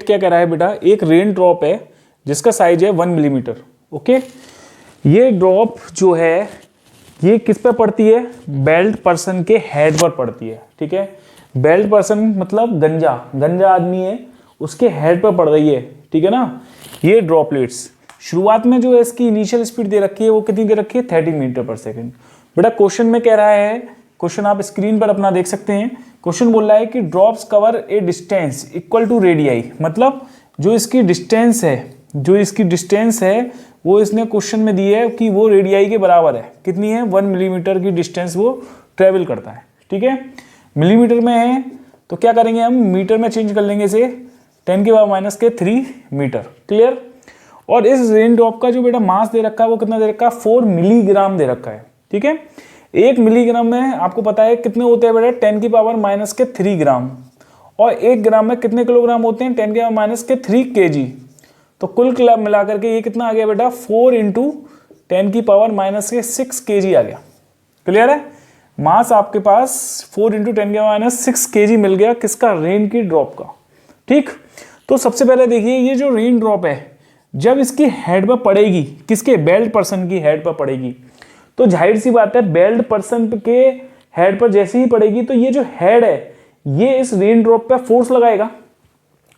क्या कह रहा है बेटा, एक रेन ड्रॉप है जिसका साइज है 1 मिलीमीटर। ओके, ये ड्रॉप जो है ये किस पे पड़ती है, बेल्ट पर्सन के हेड पर पड़ती है। ठीक है, बेल्ट पर्सन मतलब गंजा आदमी है, उसके हेड पर पड़ रही है। ठीक है ना। ये ड्रॉपलेट्स शुरुआत में जो है इसकी इनिशियल स्पीड दे रखी है वो कितनी दे रखी है, 30 मीटर पर सेकेंड। बेटा क्वेश्चन में कह रहा है, क्वेश्चन आप स्क्रीन पर अपना देख सकते हैं। क्वेश्चन बोल रहा है कि drops cover a distance equal to radii, मतलब जो इसकी डिस्टेंस है वो इसने क्वेश्चन में दी है कि वो रेडियाई के बराबर है। कितनी है, 1 मिलीमीटर की डिस्टेंस वो ट्रेवल करता है। ठीक है, मिलीमीटर में है तो क्या करेंगे हम, मीटर में चेंज कर लेंगे इसे, 10⁻³ मीटर। क्लियर। और इस रेन ड्रॉप का जो बेटा मास दे रखा है वो कितना दे रखा है, 4 मिलीग्राम दे रखा है। ठीक है, 1 मिलीग्राम में आपको पता है कितने होते हैं बेटा, 10⁻³ ग्राम, और 1 ग्राम में कितने किलोग्राम होते हैं, 10⁻³ kg। तो कुल मिलाकर के ये कितना आ गया बेटा, 4 × 10⁻6 kg आ गया। क्लियर है, मास आपके पास 4 × 10⁻6 kg मिल गया, किसका, रेन की ड्रॉप का। ठीक, तो सबसे पहले देखिए ये जो रेन ड्रॉप है जब इसकी हेड पर पड़ेगी, किसके, बेल्ट पर्सन की हेड पर पड़ेगी, तो जाहिर सी बात है बेल्ट पर्सन के हेड पर जैसे ही पड़ेगी तो ये जो हेड है ये इस रेन ड्रॉप पे फोर्स लगाएगा।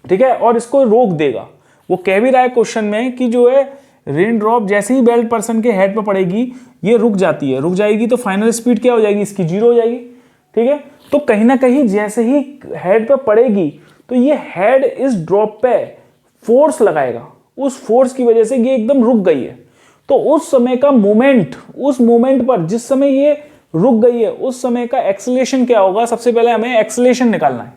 ठीक है, और इसको रोक देगा। वो कह भी रहा है क्वेश्चन में कि जो है रेन ड्रॉप जैसे ही बेल्ट पर्सन के हेड पर पड़ेगी ये रुक जाती है, रुक जाएगी तो फाइनल स्पीड क्या हो जाएगी, इसकी 0 हो जाएगी। ठीक है, तो कहीं ना कहीं जैसे ही हेड पर पड़ेगी तो ये हेड इस ड्रॉप पे फोर्स लगाएगा, उस फोर्स की वजह से ये एकदम रुक गई है। तो उस समय का मोमेंट, उस मोमेंट पर जिस समय ये रुक गई है उस समय का एक्सेलरेशन क्या होगा, सबसे पहले हमें एक्सेलरेशन निकालना है।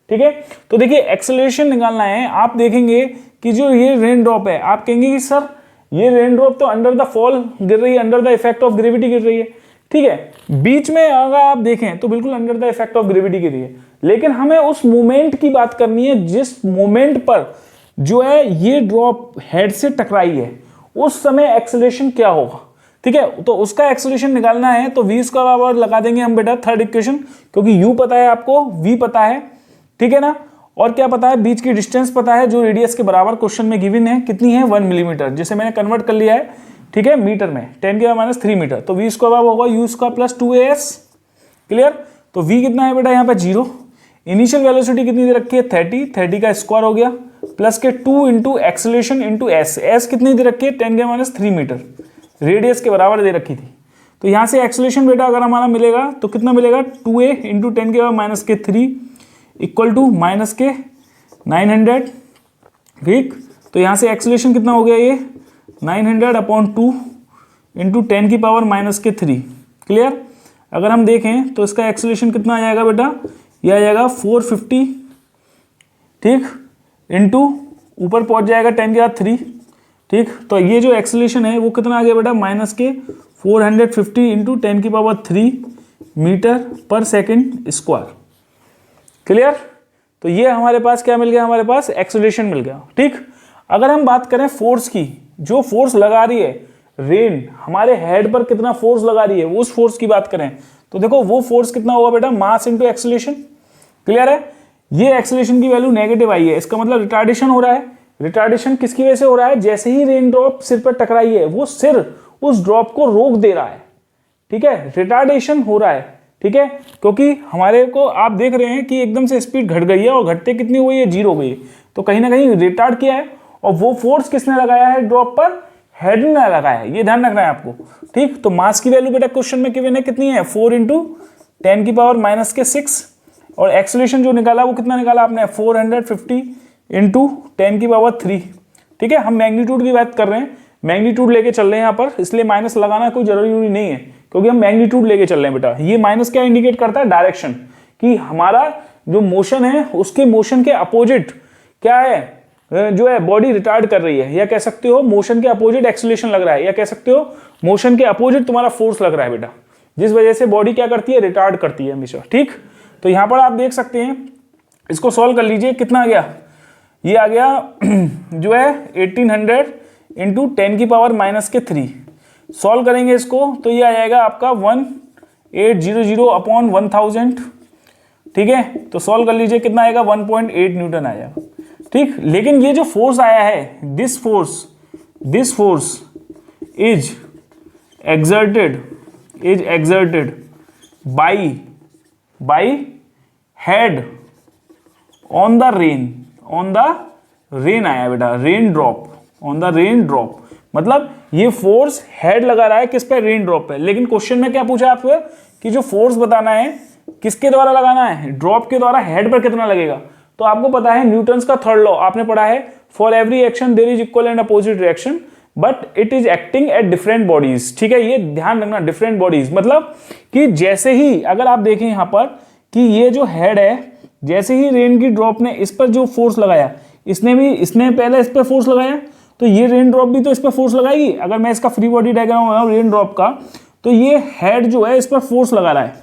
ठीक है, तो देखिए एक्सेलरेशन निकालना है। आप देखेंगे कि जो ये रेन ड्रॉप है, आप कहेंगे कि सर ये रेन ड्रॉप तो अंडर द फॉल गिर रही है, under the effect of gravity गिर रही है। ठीक है, बीच में अगर आप देखें तो बिल्कुल under the effect of gravity गिर रही है, लेकिन हमें उस मोमेंट की बात करनी है जिस मोमेंट पर जो है ये ड्रॉप हेड से टकराई है, उस समय एक्सेलरेशन क्या होगा। ठीक है, तो उसका एक्सेलरेशन निकालना है तो v का बराबर लगा देंगे हम बेटा थर्ड इक्वेशन, क्योंकि u पता है आपको, v पता है। ठीक है ना, और क्या पता है, बीच की डिस्टेंस पता है जो रेडियस के बराबर क्वेश्चन में गिवन है, कितनी है, 1 मिलीमीटर, जिसे मैंने कन्वर्ट कर लिया है। ठीक है, मीटर में 10⁻³ मीटर, तो v स्क्वायर होगा u² + 2as। क्लियर, तो v कितना है बेटा यहाँ पे 0। इनिशियल वेलोसिटी कितनी दे रखी है, 30 का स्क्वायर हो गया, प्लस के 2 × एक्सेलरेशन × s कितनी दे रखी है, 10⁻³ मीटर, रेडियस के बराबर दे रखी थी। तो यहाँ से एक्सेलरेशन बेटा अगर हमारा मिलेगा तो कितना मिलेगा, 2a × 10⁻³ इक्वल टू -900। ठीक, तो यहाँ से एक्सेलरेशन कितना हो गया, ये 900/2 × 10⁻³ क्लियर। अगर हम देखें तो इसका एक्सेलरेशन कितना आ जाएगा बेटा, यह आ जाएगा 450। ठीक, इंटू ऊपर पहुंच जाएगा 10⁻³ ठीक, तो ये जो एक्सेलरेशन है वो कितना आ गया बेटा, -450 × 10⁻³ मीटर पर सेकेंड स्क्वायर। क्लियर, तो ये हमारे पास क्या मिल गया, हमारे पास एक्सेलरेशन मिल गया। ठीक, अगर हम बात करें फोर्स की, जो फोर्स लगा रही है रेन हमारे हेड पर, कितना फोर्स लगा रही है, उस फोर्स की बात करें तो देखो वो फोर्स कितना होगा बेटा, मास इंटू एक्सेलरेशन। क्लियर है, ये एक्सेलरेशन की वैल्यू नेगेटिव आई है, इसका मतलब रिटार्डेशन हो रहा है। रिटार्डेशन किसकी वजह से हो रहा है, जैसे ही रेन ड्रॉप सिर पर टकराई है वो सिर उस ड्रॉप को रोक दे रहा है। ठीक है, रिटार्डेशन हो रहा है। ठीक है, क्योंकि हमारे को आप देख रहे हैं कि एकदम से स्पीड घट गई है और घटते कितनी हुई है, 0 हो गई है, तो कहीं ना कहीं रिटार्ड किया है। और वो फोर्स किसने लगाया है ड्रॉप पर, हेड ने लगाया है, ये ध्यान रखना है आपको। ठीक, तो मास की वैल्यू बेटा क्वेश्चन में गिवन है कितनी है, 4 × 10⁻⁻6, और एक्सेलरेशन जो निकाला वो कितना निकाला आपने, 450 × 10⁻³ ठीक है, हम मैग्नीट्यूड की बात कर रहे हैं, मैग्नीट्यूड लेके चल रहे हैं यहाँ पर, इसलिए माइनस लगाना कोई जरूरी नहीं है क्योंकि हम मैग्नीट्यूड लेके चल रहे हैं बेटा। ये माइनस क्या इंडिकेट करता है, डायरेक्शन, कि हमारा जो मोशन है उसके मोशन के अपोजिट क्या है, जो है बॉडी रिटार्ड कर रही है, या कह सकते हो मोशन के अपोजिट एक्सेलरेशन लग रहा है, या कह सकते हो मोशन के अपोजिट तुम्हारा फोर्स लग रहा है बेटा, जिस वजह से बॉडी क्या करती है, रिटार्ड करती है हमेशा। ठीक, तो यहाँ पर आप देख सकते हैं, इसको सॉल्व कर लीजिए, कितना आ गया, ये आ गया जो है 1800 × 10⁻³ सॉल्व करेंगे इसको तो ये आ जाएगा आपका 1800/1000। ठीक है, तो सॉल्व कर लीजिए, कितना आएगा, 1.8 न्यूटन आ जाएगा। ठीक। लेकिन ये जो फोर्स आया है, this force is exerted by head on the rain आया बेटा, रेन ड्रॉप, मतलब ये फोर्स हेड लगा रहा है किस पे, रेन ड्रॉप पे। लेकिन क्वेश्चन में क्या पूछा आपसे कि जो फोर्स बताना है किसके द्वारा लगाना है, ड्रॉप के द्वारा, हेड पर कितना लगेगा। तो आपको पता है न्यूटन्स का थर्ड लॉ आपने पढ़ा है, for every action there is equal and opposite reaction but it is acting at different bodies. ठीक है, ये ध्यान रखना, डिफरेंट बॉडीज मतलब कि जैसे ही अगर आप देखें यहां पर कि ये जो हेड है, जैसे ही रेन की ड्रॉप ने इस पर जो फोर्स लगाया, इसने पहले इस पर फोर्स लगाया, तो ये रेन ड्रॉप भी तो इस पर फोर्स लगाएगी। अगर मैं इसका फ्री बॉडी डायग्राम बनाऊं रेन ड्रॉप का, तो ये हेड जो है इस पर फोर्स लगा रहा है,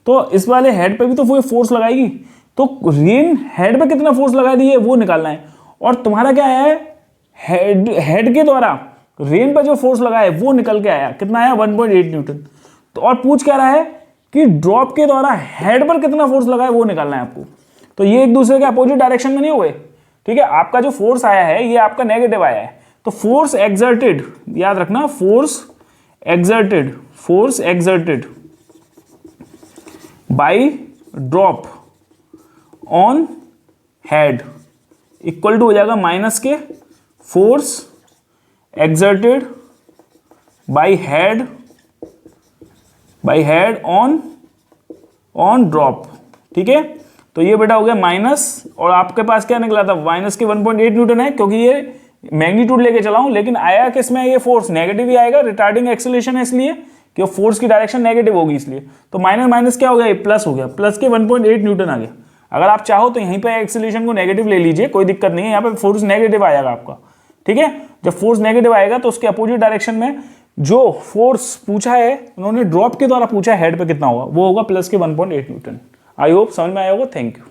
तो इस वाले हेड पे भी तो वो फोर्स लगाएगी। तो रेन हेड पे कितना फोर्स लगा दी है वो निकालना है। और तुम्हारा क्या आया है, हेड के द्वारा रेन पर जो फोर्स लगा है वो निकल के आया, कितना आया 1.8 न्यूटन। तो और पूछ क्या रहा है कि ड्रॉप के द्वारा हेड पर कितना फोर्स लगा है वो निकालना है आपको। तो ये एक दूसरे के अपोजिट डायरेक्शन में नहीं हुए। ठीक है, आपका जो फोर्स आया है ये आपका नेगेटिव आया है, तो फोर्स एक्सर्टेड, याद रखना, force exerted by drop on head equal to हो जाएगा माइनस के force exerted by head on drop. ठीक है, तो ये बेटा हो गया माइनस, और आपके पास क्या निकला था, माइनस के 1.8 न्यूटन है, क्योंकि ये मैग्नीट्यूड लेके चला हूं, लेकिन आया किसमें, ये फोर्स नेगेटिव ही आएगा, रिटार्डिंग एक्सेलरेशन है इसलिए कि फोर्स की डायरेक्शन नेगेटिव होगी, इसलिए तो माइनस माइनस क्या हो गया, प्लस हो गया, प्लस के 1.8 न्यूटन आ गया। अगर आप चाहो तो यहीं पे एक्सेलरेशन को नेगेटिव ले लीजिए, कोई दिक्कत नहीं है, यहाँ पे फोर्स नेगेटिव आएगा आपका। ठीक है, जब फोर्स नेगेटिव आएगा तो उसके अपोजिट डायरेक्शन में जो फोर्स पूछा है उन्होंने ड्रॉप के द्वारा पूछा है हेड पे कितना होगा, वो होगा प्लस के 1.8 न्यूटन। आई होप समझ में आया होगा। Thank you.